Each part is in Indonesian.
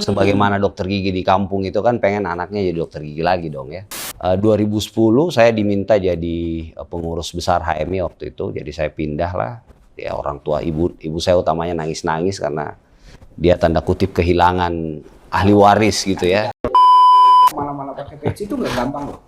Sebagaimana dokter gigi di kampung itu kan pengen anaknya jadi dokter gigi lagi dong ya. 2010 saya diminta jadi pengurus besar HMI waktu itu, jadi saya pindah lah. Ya orang tua ibu saya utamanya nangis-nangis karena dia tanda kutip kehilangan ahli waris gitu ya. Malah pakai peci itu nggak gampang loh.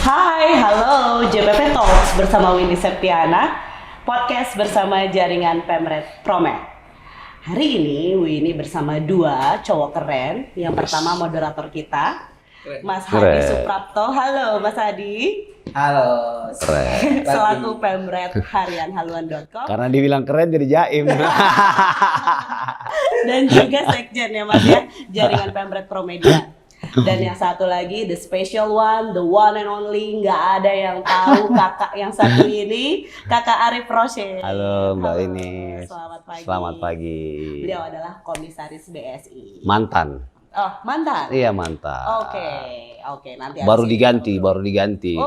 Hai, halo, JPP Talks bersama Windy Septiana, podcast bersama jaringan Pemret Promed. Hari ini Windy bersama dua cowok keren. Yang pertama moderator kita, Mas Hadi Suprapto. Halo Mas Hadi. Halo. Keren. Selaku Pemret Harian Haluan.com. Karena dibilang keren jadi jaim. Dan juga sekjen ya Mas ya, jaringan Pemret Promedia. Dan yang satu lagi, the special one, the one and only, nggak ada yang tahu kakak yang satu ini, kakak Arif Rosyid. Halo Mbak ini. Selamat pagi. Selamat pagi. Beliau adalah komisaris BSI. Mantan. Oh, mantan? Iya mantan. Oke, nanti. Baru diganti. Oh,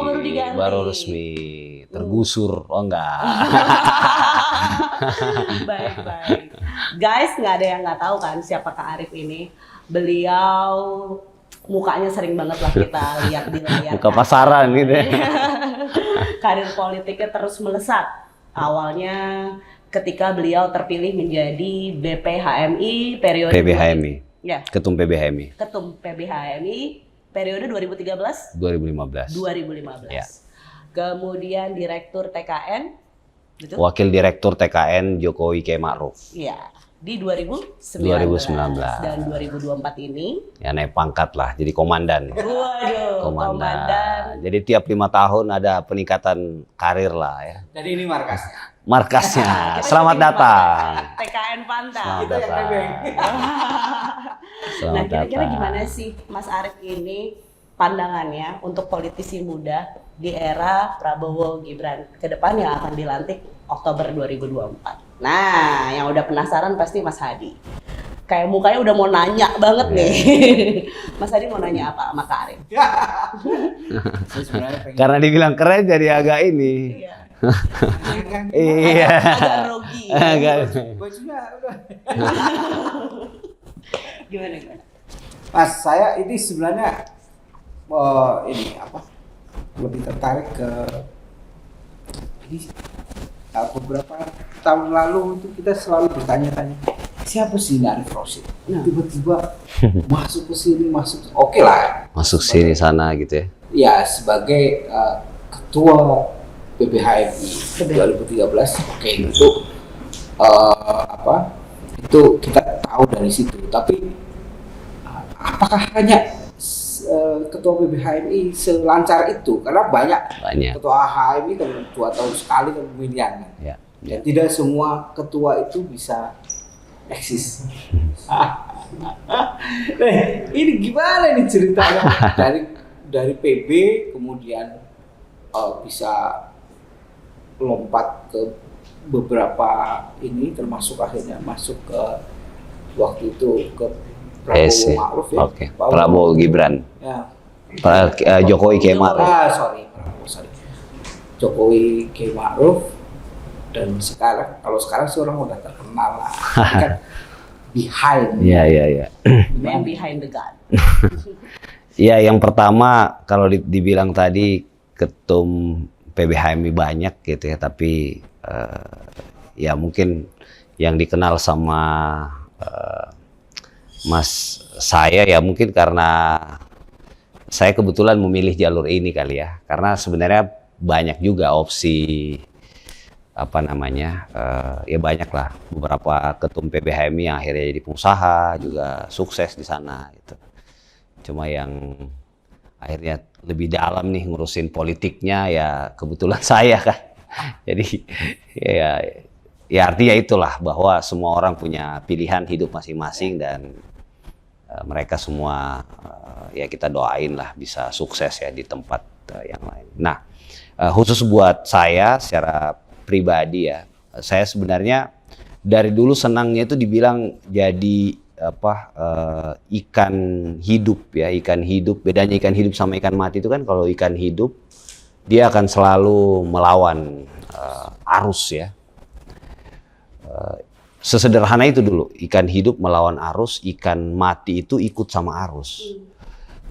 baru diganti. Baru resmi. Tergusur. Oh enggak. Baik. Guys, nggak ada yang nggak tahu kan siapa Kak Arif ini. Beliau mukanya sering banget lah kita lihat di layar. Buka pasaran gitu ya. Karir politiknya terus melesat. Awalnya ketika beliau terpilih menjadi BPHMI periode PBHMI. Ya. Ketum PBHMI. Ketum PBHMI periode 2013 2015. Ya. Kemudian Direktur TKN, betul? Wakil Direktur TKN Jokowi K. Ma'ruf. Iya. Di 2019 dan 2024 ini ya naik pangkat lah jadi komandan. Waduh, komandan. Jadi tiap 5 tahun ada peningkatan karir lah ya. Jadi ini markasnya. Markasnya. Selamat datang. TKN Pantai. Selamat datang. Nah, kira-kira gimana sih Mas Arif ini pandangannya untuk politisi muda di era Prabowo Gibran ke depan yang akan dilantik Oktober 2024. Nah, yang udah penasaran pasti Mas Hadi. Kayak mukanya udah mau nanya banget nih. Mas Hadi mau nanya apa sama Kak Arif? Karena dibilang keren jadi agak ini. Iya. Iya. Agak grogi. Bajunya udah. Gimana? Mas, saya ini sebenarnya lebih tertarik ke ini. Beberapa tahun lalu itu kita selalu bertanya-tanya siapa sih Arif Rosyid? Tiba-tiba masuk ke sini, oke lah. Masuk sini sana gitu ya. Ya sebagai ketua PBHMI 2013, oke itu itu kita tahu dari situ. Tapi apakah hanya ketua PBHMI selancar itu? Karena banyak. Ketua HMI kan 2 tahun sekali kan pemilihan kan. Ya. Tidak semua ketua itu bisa eksis. Ini gimana nih ceritanya dari PB kemudian bisa lompat ke beberapa ini termasuk akhirnya masuk ke waktu itu ke Prabowo Ma'ruf ya. Oke. Prabowo Gibran. Ya. Jokowi K. Ma'ruf. Jokowi K. Ma'ruf. Dan kalau sekarang sih orang udah terkenal lah. Kan behind. Iya. Man behind the gun. Ya, yang pertama kalau dibilang tadi ketum PBHMI banyak gitu ya, tapi ya mungkin yang dikenal sama Mas saya ya mungkin karena saya kebetulan memilih jalur ini kali ya, karena sebenarnya banyak juga opsi ya banyak lah beberapa ketum PBHMI yang akhirnya jadi pengusaha juga sukses di sana gitu. Cuma yang akhirnya lebih dalam nih ngurusin politiknya ya kebetulan saya kan. Jadi ya artinya itulah bahwa semua orang punya pilihan hidup masing-masing dan mereka semua ya kita doain lah bisa sukses ya di tempat yang lain. Nah, khusus buat saya secara pribadi ya, saya sebenarnya dari dulu senangnya itu dibilang jadi ikan hidup ya, ikan hidup. Bedanya ikan hidup sama ikan mati itu kan, kalau ikan hidup dia akan selalu melawan arus ya. Sesederhana itu dulu, ikan hidup melawan arus, ikan mati itu ikut sama arus.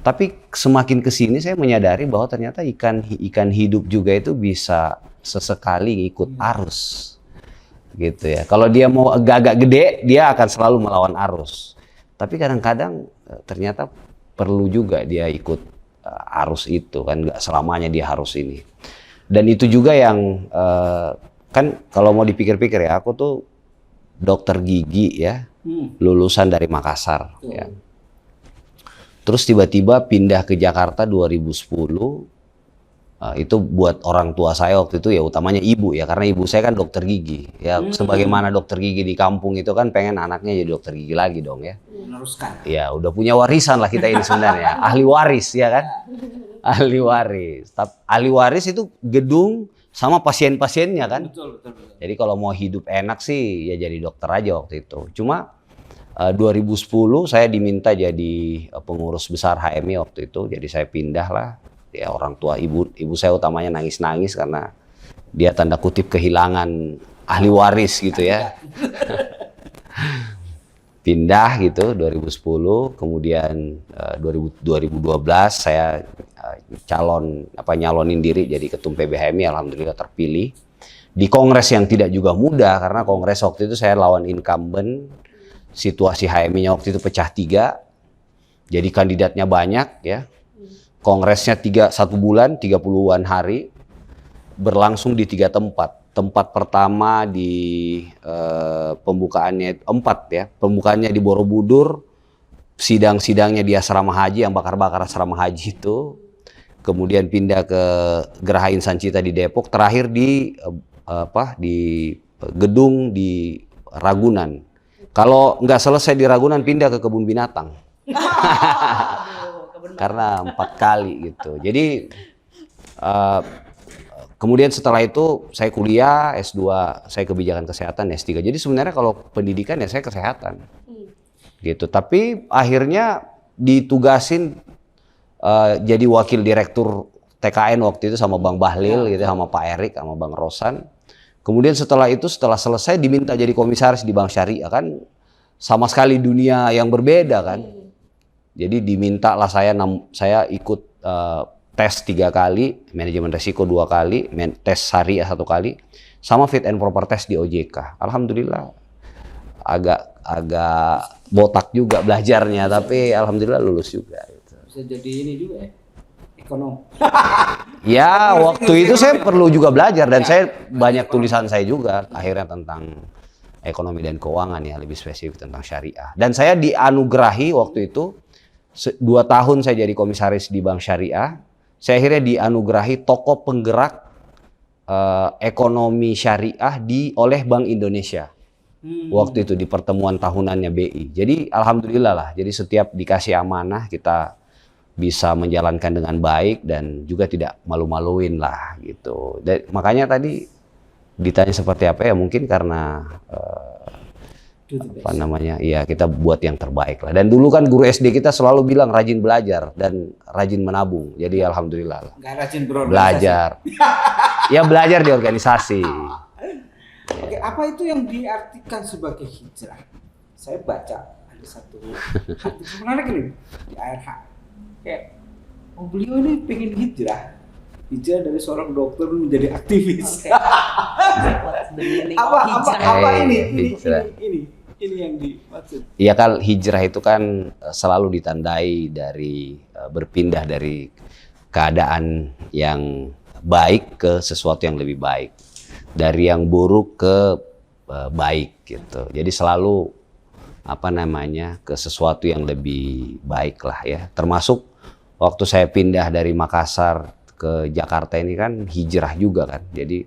Tapi semakin kesini saya menyadari bahwa ternyata ikan hidup juga itu bisa sesekali ikut arus, gitu ya. Kalau dia mau agak-agak gede, dia akan selalu melawan arus. Tapi kadang-kadang ternyata perlu juga dia ikut arus itu, kan nggak selamanya dia harus ini. Dan itu juga yang kan kalau mau dipikir-pikir ya, aku tuh dokter gigi ya, lulusan dari Makassar ya. Terus tiba-tiba pindah ke Jakarta 2010, itu buat orang tua saya waktu itu ya, utamanya ibu ya, karena ibu saya kan dokter gigi ya. Sebagaimana dokter gigi di kampung itu kan pengen anaknya jadi dokter gigi lagi dong ya. Meneruskan. Ya udah punya warisan lah kita ini sebenarnya, ahli waris ya kan. Ahli waris. Ahli waris itu gedung sama pasien-pasiennya kan. Betul. Jadi kalau mau hidup enak sih ya jadi dokter aja waktu itu. Cuma 2010 saya diminta jadi pengurus besar HMI waktu itu. Jadi saya pindah lah. Ya orang tua ibu saya utamanya nangis-nangis karena dia tanda kutip kehilangan ahli waris gitu ya. Pindah gitu 2010, kemudian 2012 saya nyalonin diri jadi ketum PBHMI, alhamdulillah terpilih. Di kongres yang tidak juga mudah, karena kongres waktu itu saya lawan incumbent, situasi HMI-nya waktu itu pecah 3, jadi kandidatnya banyak ya. Kongresnya 1 bulan, 30-an hari, berlangsung di 3 tempat. Tempat pertama di pembukaannya 4 ya, pembukaannya di Borobudur, sidang-sidangnya di asrama haji, yang bakar-bakar asrama haji itu. Kemudian pindah ke Geraha Insan Cita di Depok, terakhir di gedung di Ragunan. Kalau nggak selesai di Ragunan pindah ke kebun binatang. Karena 4 kali gitu. Jadi kemudian setelah itu saya kuliah S2, saya kebijakan kesehatan S3. Jadi sebenarnya kalau pendidikan ya saya kesehatan. Gitu. Tapi akhirnya ditugasin jadi wakil direktur TKN waktu itu sama Bang Bahlil gitu, sama Pak Erik, sama Bang Rosan. Kemudian setelah itu, setelah selesai diminta jadi komisaris di Bank Syariah, kan sama sekali dunia yang berbeda kan. Jadi diminta lah saya ikut tes 3 kali, manajemen resiko 2 kali, tes syariah 1 kali, sama fit and proper test di OJK. Alhamdulillah agak botak juga belajarnya, tapi alhamdulillah lulus juga. Gitu. Bisa jadi ini juga ya, ekonom. Ya waktu itu saya perlu juga belajar, dan saya banyak tulisan saya juga akhirnya tentang ekonomi dan keuangan ya, lebih spesifik tentang syariah. Dan saya dianugerahi waktu itu 2 tahun saya jadi komisaris di Bank Syariah. Saya akhirnya dianugerahi tokoh penggerak ekonomi syariah oleh Bank Indonesia. Waktu itu di pertemuan tahunannya BI. Jadi alhamdulillah lah. Jadi setiap dikasih amanah kita bisa menjalankan dengan baik dan juga tidak malu-maluin lah gitu. Dan makanya tadi ditanya seperti apa ya, mungkin karena ya kita buat yang terbaik lah. Dan dulu kan guru SD kita selalu bilang rajin belajar dan rajin menabung. Jadi alhamdulillah lah. Nggak rajin berorganisasi. Belajar. Ya belajar di organisasi. Oke, apa itu yang diartikan sebagai hijrah? Saya baca ada satu artikel menarik ini di ARH. Kayak, beliau ini pengen hijrah dari seorang dokter menjadi aktivis. Apa ini yang dimaksud? Iya kan, hijrah itu kan selalu ditandai dari berpindah dari keadaan yang baik ke sesuatu yang lebih baik, dari yang buruk ke baik gitu. Jadi selalu ke sesuatu yang lebih baik lah ya. Termasuk waktu saya pindah dari Makassar ke Jakarta ini kan hijrah juga kan. Jadi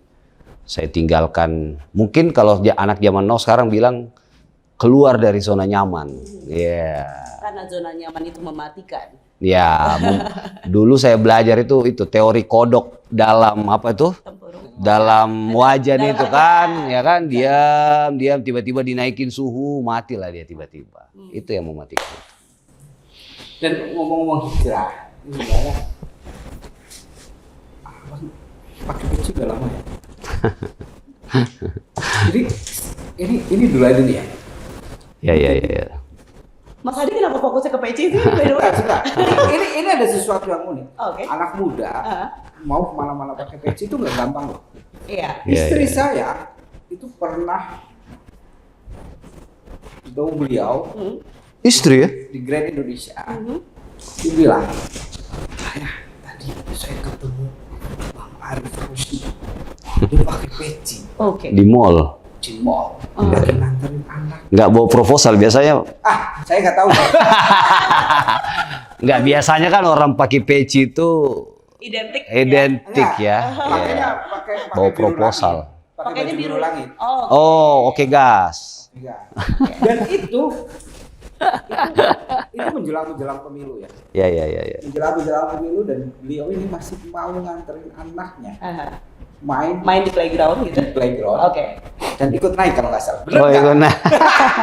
saya tinggalkan, mungkin kalau anak zaman now sekarang bilang keluar dari zona nyaman. Karena zona nyaman itu mematikan. Ya, dulu saya belajar itu teori kodok dalam apa itu? Tempurung. Dalam wajan Dalam itu wajan. kan, ya kan, diam tiba-tiba dinaikin suhu, matilah dia tiba-tiba. Itu yang mematikan. Dan ngomong-ngomong hijrah, ini sebenarnya pakai peci udah lama ya. Jadi ini dulu aja nih ya. Ya. Mas Adi kenapa fokusnya ke peci sih? By the way? Suka. Ini ada sesuatu yang unik. Oke. Anak muda mau kemana-mana pakai peci itu nggak gampang loh. Iya. Istri Iya. saya itu pernah ketemu beliau Istri ya? di Grand Indonesia. Dia bilang, ayah tadi saya ketemu Bang Arif Rusdi. Dia pakai peci Oke. Di mall. di mall. Lagi nganterin anak. Nggak bawa proposal biasanya. Saya nggak tahu. Nggak, biasanya kan orang pakai peci itu Identik. identik ya. Makanya pakai Bawa biru proposal. langit. Pakai Pakainya baju biru biru langit. Oh. Oh, oke gas. Iya. Dan itu menjelang pemilu ya. Ya. Menjelang pemilu dan beliau ini masih mau nganterin anaknya Aha. main Di playground gitu. di playground Oke. dan ikut naik kalau nggak salah. Bener Oh, nggak? iya, nah.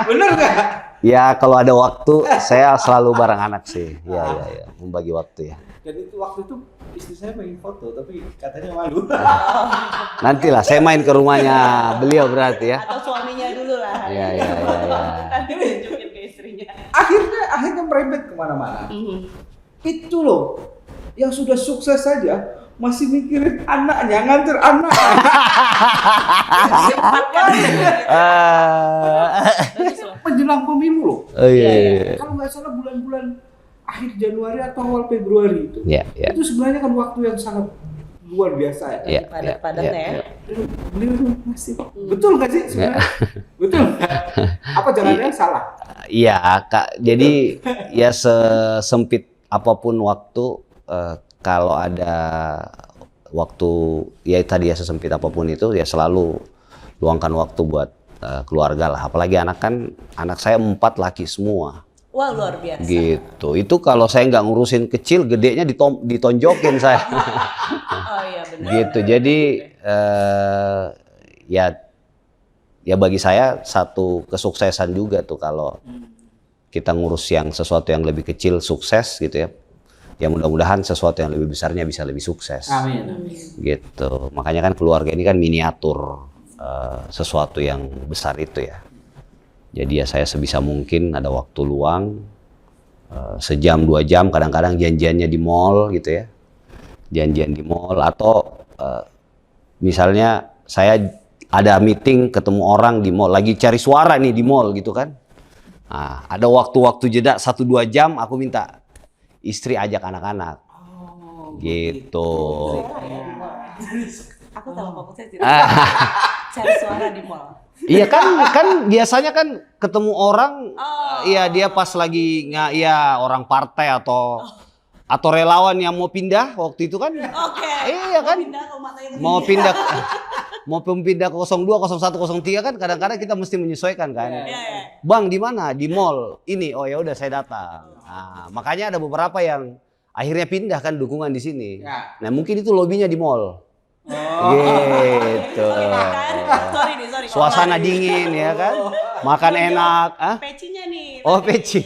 Bener nggak? Ya, kalau ada waktu saya selalu bareng anak sih. Ya. Membagi waktu ya. Dan itu waktu itu istri saya pengen foto tapi katanya malu. Nantilah saya main ke rumahnya beliau berarti ya. Atau suaminya dulu lah. Iya. Nanti tunjukin ke istrinya. akhirnya merembet kemana-mana. Itu loh yang sudah sukses saja masih mikirin anaknya, nganter anak. Menjelang pemilu loh. Oh iya. Kalau nggak salah bulan-bulan akhir Januari atau awal Februari itu. Iya. Itu sebenarnya kan waktu yang sangat luar biasa ya. Iya. Padat-padatnya ya. Dan beliau tuh masih betul nggak sih sebenarnya? Betul. Apa jangan-jangan salah? Iya, Kak. Jadi ya sesempit apapun waktu, kalau ada waktu ya tadi ya sesempit apapun itu ya selalu luangkan waktu buat keluarga lah. Apalagi anak saya 4 laki semua. Wah, luar biasa. Gitu. Itu kalau saya nggak ngurusin kecil, gedenya ditonjokin saya. Oh iya benar. Gitu. Jadi ya bagi saya satu kesuksesan juga tuh kalau kita ngurus sesuatu yang lebih kecil sukses gitu ya. Ya mudah-mudahan sesuatu yang lebih besarnya bisa lebih sukses. Amin. Gitu. Makanya kan keluarga ini kan miniatur sesuatu yang besar itu ya. Jadi ya saya sebisa mungkin ada waktu luang, sejam 2 jam, kadang-kadang janjiannya di mall gitu ya. Janjian di mall atau misalnya saya ada meeting ketemu orang di mall, lagi cari suara nih di mall gitu kan. Nah, ada waktu-waktu jeda 1-2 jam aku minta istri ajak anak-anak. Gitu. Aku tahu fokusnya sih. Cari suara di mall. Iya kan biasanya kan ketemu orang, iya dia pas lagi orang partai atau relawan yang mau pindah waktu itu kan. Oke. Iya kan. Mau pindah ke 02, 01, 03 kan kadang-kadang kita mesti menyesuaikan kan. Iya. Bang di mana? Di mall. Ini. Oh ya udah saya datang. Nah, makanya ada beberapa yang akhirnya pindah kan dukungan di sini. Ya. Nah, mungkin itu lobbynya di mall. Gitu. Sorry. Suasana dingin ya kan. Makan enak. Pecinya nih. Oh, peci.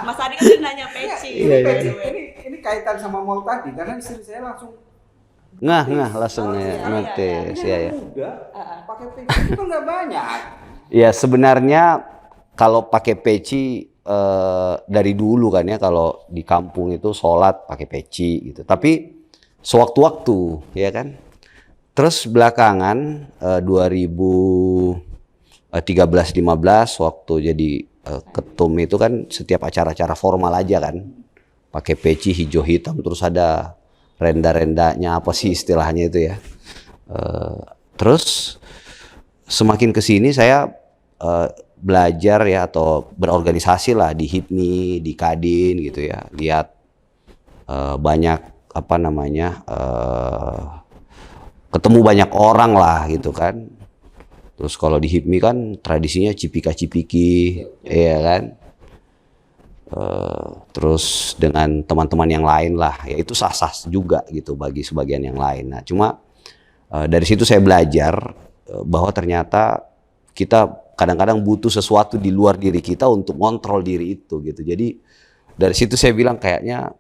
Mas Adi kan nanya peci. Iya. Ini kaitan sama mall tadi karena istri saya langsung Ngah langsung ya notice ya. muda pakai peci itu nggak banyak. Ya sebenarnya kalau pakai peci dari dulu kan ya, kalau di kampung itu sholat pakai peci gitu. Tapi sewaktu-waktu ya kan. Terus belakangan 2013-15 waktu jadi ketum itu kan setiap acara-acara formal aja kan pakai peci hijau hitam, terus ada renda-rendanya apa sih istilahnya itu ya. Terus semakin kesini saya belajar ya atau berorganisasi lah di HIPMI, di Kadin gitu ya. Lihat banyak ketemu banyak orang lah gitu kan. Terus kalau di HIPMI kan tradisinya cipika-cipiki, ya kan. terus dengan teman-teman yang lain lah, ya itu sah-sah juga gitu bagi sebagian yang lain. Nah cuma dari situ saya belajar bahwa ternyata kita kadang-kadang butuh sesuatu di luar diri kita untuk kontrol diri itu gitu. Jadi dari situ saya bilang kayaknya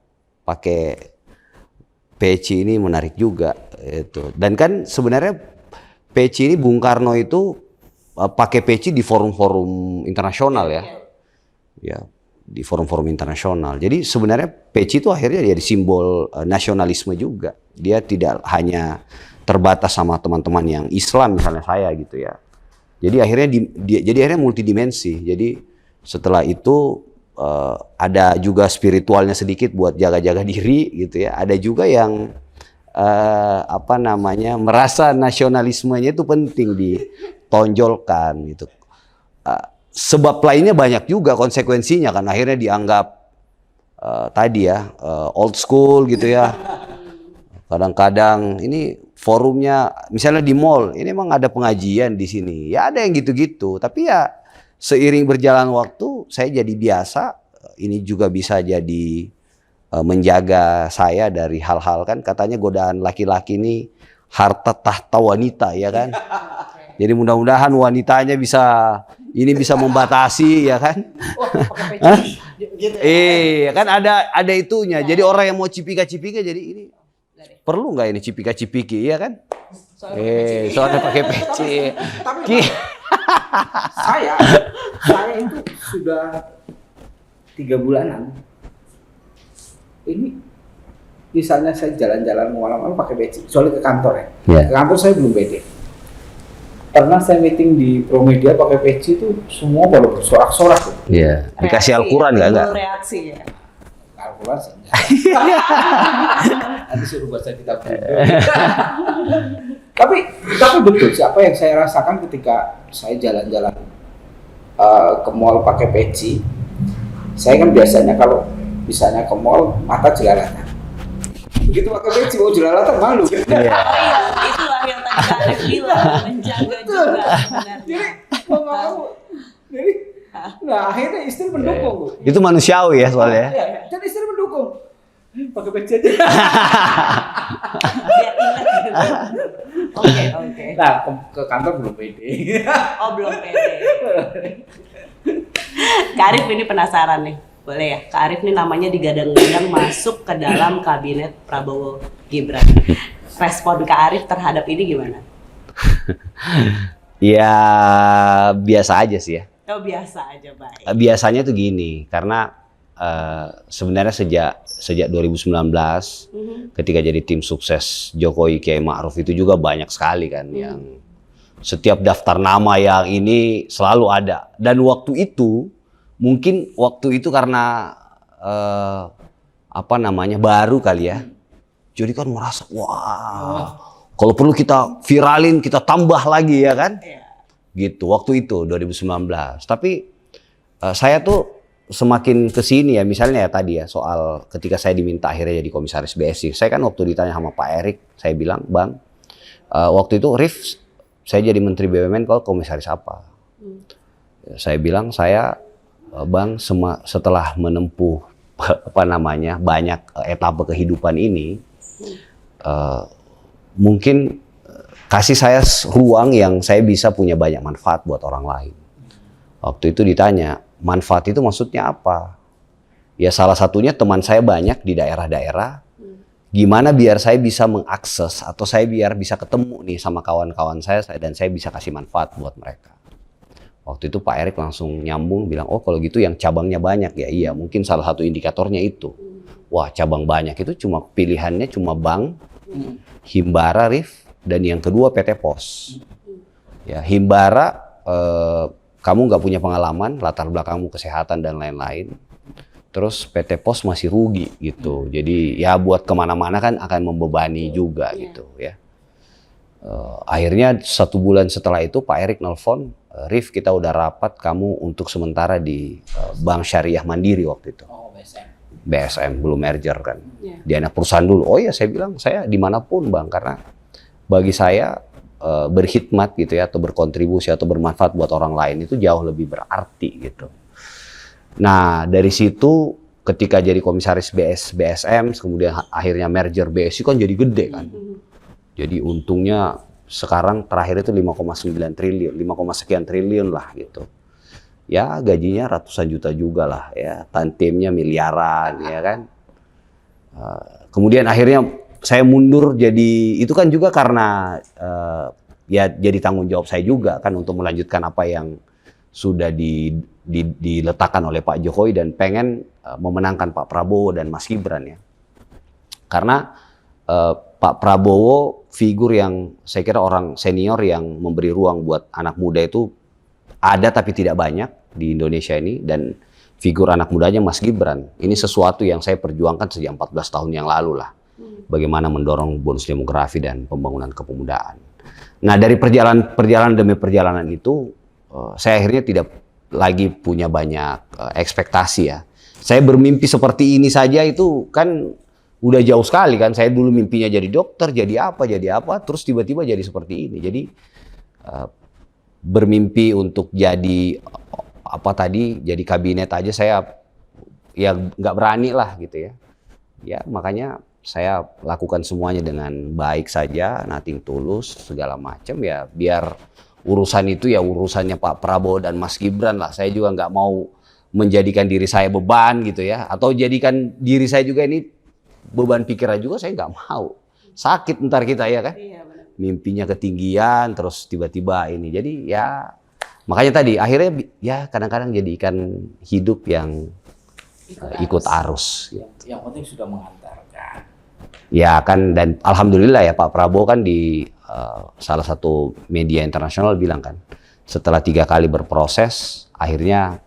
pakai peci ini menarik juga itu. Dan kan sebenarnya peci ini Bung Karno itu pakai peci di forum-forum internasional ya. Ya, di forum-forum internasional. Jadi sebenarnya peci itu akhirnya jadi simbol nasionalisme juga. Dia tidak hanya terbatas sama teman-teman yang Islam misalnya saya gitu ya. Jadi akhirnya multidimensi. Jadi setelah itu ada juga spiritualnya sedikit buat jaga-jaga diri gitu ya. Ada juga yang merasa nasionalismenya itu penting ditonjolkan gitu. Sebab lainnya banyak juga konsekuensinya kan, akhirnya dianggap old school gitu ya. Kadang-kadang ini forumnya misalnya di mall, ini emang ada pengajian di sini. Ya ada yang gitu-gitu, tapi ya seiring berjalan waktu saya jadi biasa. Ini juga bisa jadi menjaga saya dari hal-hal, kan katanya godaan laki-laki ini harta tahta wanita ya kan. Jadi mudah-mudahan wanitanya bisa membatasi ya kan. Kan ada itunya. Jadi orang yang mau cipika-cipika jadi ini perlu nggak ini cipika-cipiki ya kan? Soalnya pakai peci. Tapi saya itu sudah 3 bulanan. Ini misalnya saya jalan-jalan malam-malam pakai peci, soalnya ke kantor ya. Ke kantor saya belum pede. Pernah saya meeting di Promedia pakai peci itu semua pada bersorak-sorak. Iya. Dikasih Al-Quran nggak? Reaksi ya. Al-Quran sih. Nanti suruh baca kitab. Tapi betul siapa yang saya rasakan ketika saya jalan-jalan ke mall pakai peci. Saya kan biasanya kalau misalnya ke mall mata jelalatan. Begitu pakai peci mau jelalatan malu. Iya, itulah yang tadi Arif bilang, menjaga juga sebenarnya. Jadi akhirnya istri mendukung. Itu manusiawi ya soalnya. Dan istri mendukung. Pakai peci aja. Biar ingat gitu. Oke. Nah, ke kantor belum pede. Oh, belum pede. Kak Arif ini penasaran nih. Boleh ya? Kak Arif ini namanya digadang-gadang masuk ke dalam kabinet Prabowo Gibran. Respon Kak Arif terhadap ini gimana? Ya biasa aja sih ya. Oh, biasa aja, baik. Biasanya tuh gini, karena sebenarnya sejak 2019 ketika jadi tim sukses Jokowi Kiai Ma'ruf itu juga banyak sekali kan yang setiap daftar nama yang ini selalu ada. Dan waktu itu karena baru kali ya. Jadi kan merasa wah, kalau perlu kita viralin, kita tambah lagi ya kan. Gitu waktu itu 2019. Tapi saya tuh semakin kesini ya, misalnya ya tadi ya soal ketika saya diminta akhirnya jadi komisaris BSI. Saya kan waktu ditanya sama Pak Erik, saya bilang, Bang, waktu itu Rif, saya jadi Menteri BUMN, kalau komisaris apa? Saya bilang, Bang, setelah menempuh banyak etapa kehidupan ini, mungkin kasih saya ruang yang saya bisa punya banyak manfaat buat orang lain. Waktu itu ditanya, manfaat itu maksudnya apa? Ya salah satunya teman saya banyak di daerah-daerah. Gimana biar saya bisa mengakses atau saya biar bisa ketemu nih sama kawan-kawan saya dan saya bisa kasih manfaat buat mereka. Waktu itu Pak Erik langsung nyambung bilang, oh kalau gitu yang cabangnya banyak ya. Iya, mungkin salah satu indikatornya itu. Wah, cabang banyak itu pilihannya cuma bank, Himbara, Rif, dan yang kedua PT Pos. Ya, Himbara kamu nggak punya pengalaman, latar belakangmu kesehatan dan lain-lain. Terus PT Pos masih rugi gitu. Jadi ya buat kemana-mana kan akan membebani juga gitu ya. Akhirnya 1 bulan setelah itu Pak Erik nelpon, Rif kita udah rapat kamu untuk sementara di Bank Syariah Mandiri waktu itu. Oh, BSM belum merger kan. Di anak perusahaan dulu. Oh ya saya bilang saya dimanapun Bang, karena bagi saya berkhidmat gitu ya atau berkontribusi atau bermanfaat buat orang lain itu jauh lebih berarti gitu. Nah dari situ ketika jadi komisaris BSM, kemudian akhirnya merger BSI kan jadi gede kan. Jadi untungnya sekarang terakhir itu 5,9 triliun, 5, sekian triliun lah gitu. Ya gajinya ratusan juta juga lah ya, tantiemnya miliaran ya kan. Kemudian akhirnya saya mundur jadi, itu kan juga karena ya jadi tanggung jawab saya juga kan untuk melanjutkan apa yang sudah diletakkan oleh Pak Jokowi dan pengen memenangkan Pak Prabowo dan Mas Gibran ya. Karena Pak Prabowo figur yang saya kira orang senior yang memberi ruang buat anak muda itu ada tapi tidak banyak di Indonesia ini, dan figur anak mudanya Mas Gibran. Ini sesuatu yang saya perjuangkan sejak 14 tahun yang lalu lah. Bagaimana mendorong bonus demografi dan pembangunan kepemudaan. Nah dari perjalanan demi perjalanan itu saya akhirnya tidak lagi punya banyak ekspektasi ya. Saya bermimpi seperti ini saja itu kan udah jauh sekali kan. Saya dulu mimpinya jadi dokter, jadi apa, terus tiba-tiba jadi seperti ini. Jadi bermimpi untuk jadi jadi kabinet aja saya ya nggak berani lah gitu ya. Ya makanya saya lakukan semuanya dengan baik saja, nothing tulus, segala macam ya, biar urusan itu ya urusannya Pak Prabowo dan Mas Gibran lah. Saya juga nggak mau menjadikan diri saya beban gitu ya, atau jadikan diri saya juga ini beban pikiran juga, saya nggak mau. Sakit ntar kita ya kan, mimpinya ketinggian terus tiba-tiba ini. Jadi ya makanya tadi akhirnya ya kadang-kadang jadi ikan hidup yang ikut arus. Yang penting sudah mengantarkan. Ya kan, dan alhamdulillah ya Pak Prabowo kan di salah satu media internasional bilang kan, setelah 3 kali berproses akhirnya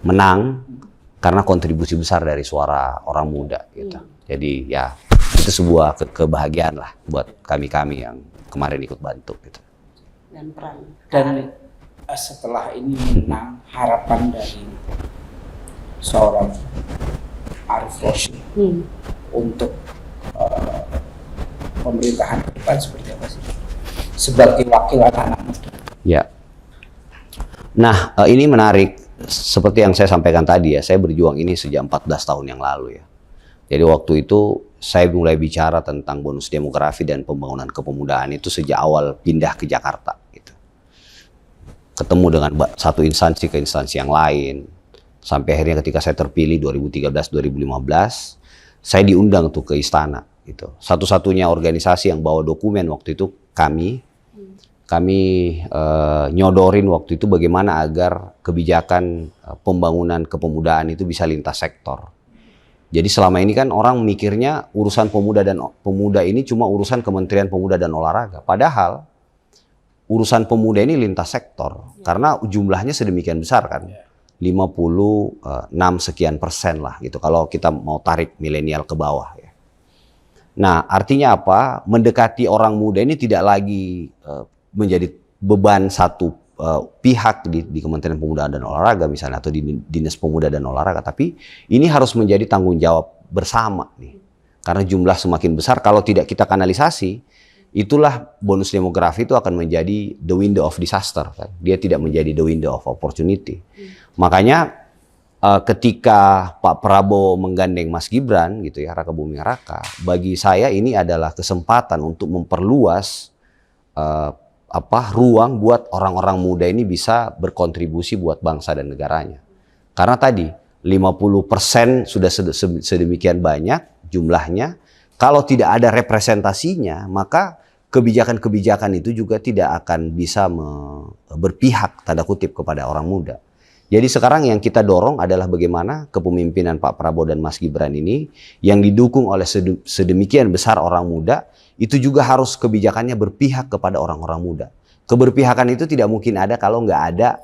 menang karena kontribusi besar dari suara orang muda gitu. Jadi ya itu sebuah kebahagiaan lah buat kami yang kemarin ikut bantu gitu. Dan setelah ini menang, harapan dari seorang Arief Rashid untuk pemerintahan ke depan seperti apa sih? Sebagai wakil anak-anak muda. Ya. Nah, ini menarik. Seperti yang saya sampaikan tadi ya, saya berjuang ini sejak 14 tahun yang lalu ya. Jadi waktu itu saya mulai bicara tentang bonus demografi dan pembangunan kepemudaan itu sejak awal pindah ke Jakarta gitu. Ketemu dengan satu instansi ke instansi yang lain. Sampai akhirnya ketika saya terpilih 2013-2015, saya diundang tuh ke istana gitu. Satu-satunya organisasi yang bawa dokumen waktu itu kami nyodorin waktu itu bagaimana agar kebijakan pembangunan kepemudaan itu bisa lintas sektor. Jadi selama ini kan orang mikirnya urusan pemuda ini cuma urusan Kementerian Pemuda dan Olahraga. Padahal urusan pemuda ini lintas sektor karena jumlahnya sedemikian besar kan. 56 sekian persen lah gitu kalau kita mau tarik milenial ke bawah ya. Nah artinya apa? Mendekati orang muda ini tidak lagi menjadi beban satu pihak di Kementerian Pemuda dan Olahraga misalnya atau di Dinas Pemuda dan Olahraga, tapi ini harus menjadi tanggung jawab bersama nih. Karena jumlah semakin besar, kalau tidak kita kanalisasi, itulah bonus demografi itu akan menjadi the window of disaster kan. Dia tidak menjadi the window of opportunity. Makanya ketika Pak Prabowo menggandeng Mas Gibran gitu ya, Raka Buming Raka, bagi saya ini adalah kesempatan untuk memperluas ruang buat orang-orang muda ini bisa berkontribusi buat bangsa dan negaranya. Karena tadi 50% sudah sedemikian banyak jumlahnya, kalau tidak ada representasinya, maka kebijakan-kebijakan itu juga tidak akan bisa berpihak tanda kutip kepada orang muda. Jadi sekarang yang kita dorong adalah bagaimana kepemimpinan Pak Prabowo dan Mas Gibran ini yang didukung oleh sedemikian besar orang muda, itu juga harus kebijakannya berpihak kepada orang-orang muda. Keberpihakan itu tidak mungkin ada kalau nggak ada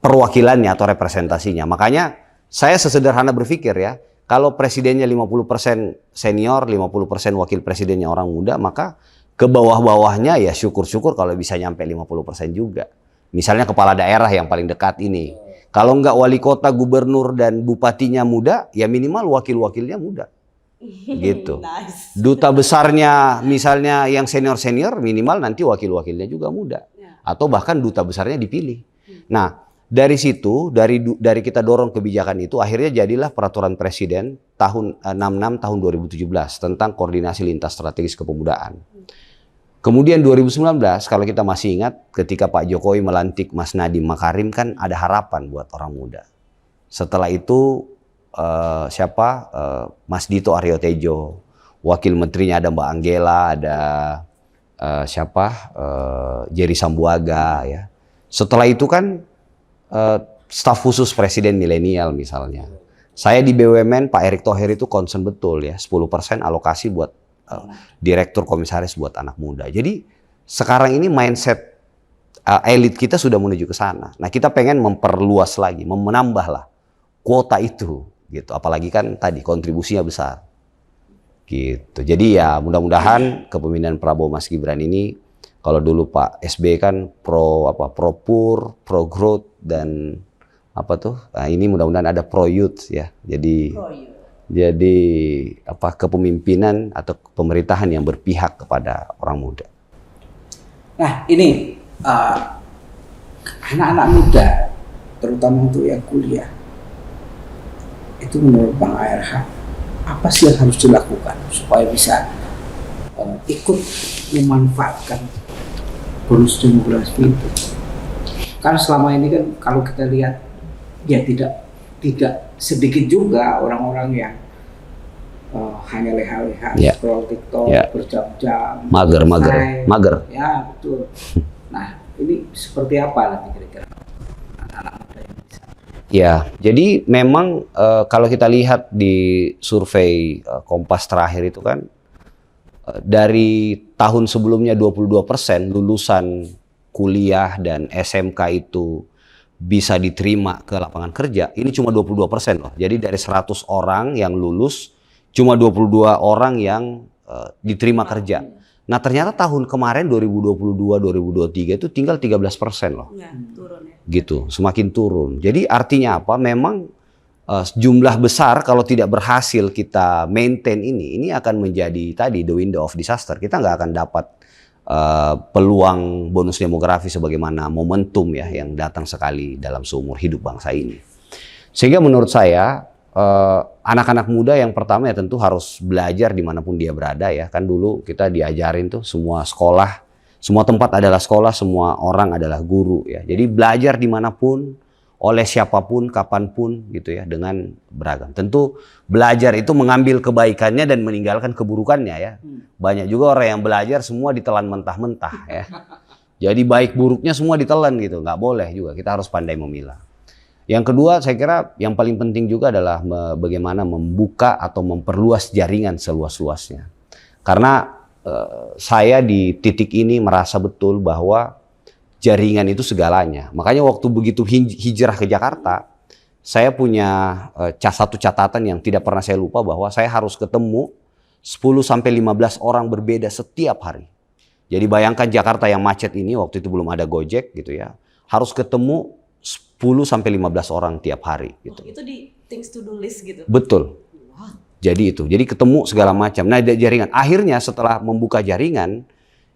perwakilannya atau representasinya. Makanya saya sesederhana berpikir ya, kalau presidennya 50% senior, 50% wakil presidennya orang muda, maka ke bawah-bawahnya ya syukur-syukur kalau bisa nyampe 50% juga. Misalnya kepala daerah yang paling dekat ini. Kalau nggak wali kota, gubernur, dan bupatinya muda, ya minimal wakil-wakilnya muda. Gitu. Nice. Duta besarnya misalnya yang senior-senior, minimal nanti wakil-wakilnya juga muda. Atau bahkan duta besarnya dipilih. Nah, dari situ, dari kita dorong kebijakan itu, akhirnya jadilah peraturan presiden tahun 66 tahun 2017 tentang koordinasi lintas strategis kepemudaan. Kemudian 2019, kalau kita masih ingat, ketika Pak Jokowi melantik Mas Nadiem Makarim, kan ada harapan buat orang muda. Setelah itu Mas Dito Aryo Tejo, wakil menterinya ada Mbak Anggela, ada Jerry Sambuaga, ya. Setelah itu kan staf khusus presiden milenial misalnya. Saya di BUMN, Pak Erick Thohir itu concern betul ya, 10% alokasi buat direktur komisaris buat anak muda. Jadi sekarang ini mindset elit kita sudah menuju ke sana. Nah, kita pengen memperluas lagi, menambah lah kuota itu gitu. Apalagi kan tadi kontribusinya besar. Gitu. Jadi ya mudah-mudahan kepemimpinan Prabowo Mas Gibran ini, kalau dulu Pak SBY kan pro growth dan nah, ini mudah-mudahan ada pro youth ya. Jadi kepemimpinan atau pemerintahan yang berpihak kepada orang muda. Nah, ini anak-anak muda, terutama untuk yang kuliah, itu menurut Bang ARH, apa sih yang harus dilakukan supaya bisa ikut memanfaatkan bonus demografi itu? Karena selama ini kan kalau kita lihat, ya tidak sedikit juga orang-orang yang hanya leha-leha scroll TikTok berjam-jam, mager. Ya betul. Nah, ini seperti apa nanti kira-kira anak-anak muda yang bisa? Ya, jadi memang kalau kita lihat di survei Kompas terakhir itu kan dari tahun sebelumnya 22% lulusan kuliah dan SMK itu bisa diterima ke lapangan kerja, ini cuma 22% loh. Jadi dari 100 orang yang lulus, cuma 22 orang yang diterima kerja. Nah, ternyata tahun kemarin 2022-2023 itu tinggal 13% loh. Ya, turun ya. Gitu, semakin turun. Jadi artinya apa? Memang jumlah besar kalau tidak berhasil kita maintain ini akan menjadi tadi the window of disaster. Kita nggak akan dapat peluang bonus demografi sebagaimana momentum ya yang datang sekali dalam seumur hidup bangsa ini. Sehingga menurut saya anak-anak muda yang pertama ya tentu harus belajar dimanapun dia berada ya. Kan dulu kita diajarin tuh semua sekolah, semua tempat adalah sekolah, semua orang adalah guru ya. Jadi belajar dimanapun, oleh siapapun, kapanpun gitu ya, dengan beragam. Tentu belajar itu mengambil kebaikannya dan meninggalkan keburukannya ya. Banyak juga orang yang belajar semua ditelan mentah-mentah ya. Jadi baik buruknya semua ditelan gitu, nggak boleh juga. Kita harus pandai memilah. Yang kedua, saya kira yang paling penting juga adalah bagaimana membuka atau memperluas jaringan seluas-luasnya. Karena saya di titik ini merasa betul bahwa jaringan itu segalanya. Makanya waktu begitu hijrah ke Jakarta, saya punya satu catatan yang tidak pernah saya lupa, bahwa saya harus ketemu 10-15 orang berbeda setiap hari. Jadi bayangkan Jakarta yang macet ini, waktu itu belum ada Gojek gitu ya, harus ketemu 10-15 orang tiap hari. Gitu. Itu di things to do list gitu? Betul. Wow. Jadi ketemu segala macam. Nah, ada jaringan. Akhirnya setelah membuka jaringan,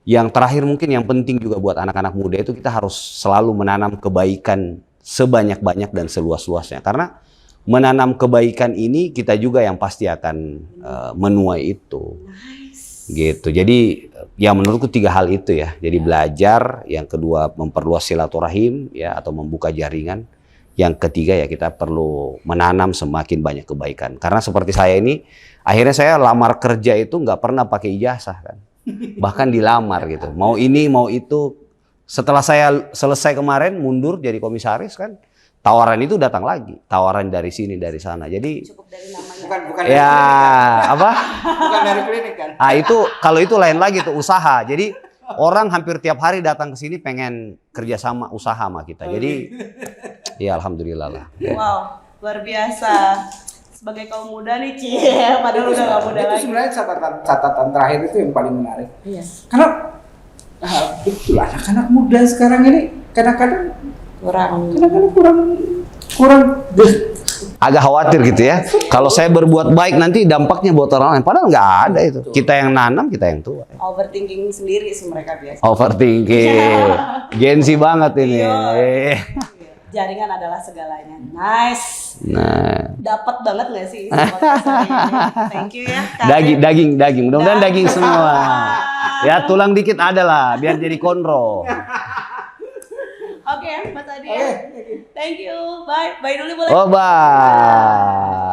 yang terakhir mungkin yang penting juga buat anak-anak muda itu kita harus selalu menanam kebaikan sebanyak-banyak dan seluas-luasnya. Karena menanam kebaikan ini kita juga yang pasti akan menuai itu. Nice. Gitu. Jadi ya menurutku 3 hal itu ya. Jadi belajar, yang kedua memperluas silaturahim ya atau membuka jaringan. Yang ketiga ya kita perlu menanam semakin banyak kebaikan. Karena seperti saya ini, akhirnya saya lamar kerja itu nggak pernah pakai ijazah kan. Bahkan dilamar gitu, mau ini mau itu. Setelah saya selesai kemarin mundur jadi komisaris kan, tawaran itu datang lagi, tawaran dari sini dari sana. Jadi cukup dari namanya. Bukan ya dari klinik. apa? Bukan dari klinik kan? Ah itu kalau itu lain lagi tuh, usaha. Jadi orang hampir tiap hari datang ke sini pengen kerjasama usaha sama kita. Jadi ya alhamdulillah lah. Wow, luar biasa. Sebagai kaum muda nih, padahal udah gak muda itu lagi. Sebenarnya catatan terakhir itu yang paling menarik. Iya. Karena betul anak-anak muda sekarang ini kadang-kadang kurang agak khawatir gitu ya. Kalau saya berbuat baik nanti dampaknya buat orang lain. Padahal nggak ada itu. Kita yang nanam, kita yang tua. Overthinking sendiri sih mereka biasa. Overthinking. Gensi banget ini. jaringan adalah segalanya. Nice. Nah, Dapat banget nggak sih isi podcast hari ini? Thank you ya. Kak daging. Mudah-mudahan daging semua. Ya, Aduh. tulang dikit ada lah, biar jadi konro. Oke, Mas Adi. Thank you. Bye. Bye dulu boleh. Oh, bye.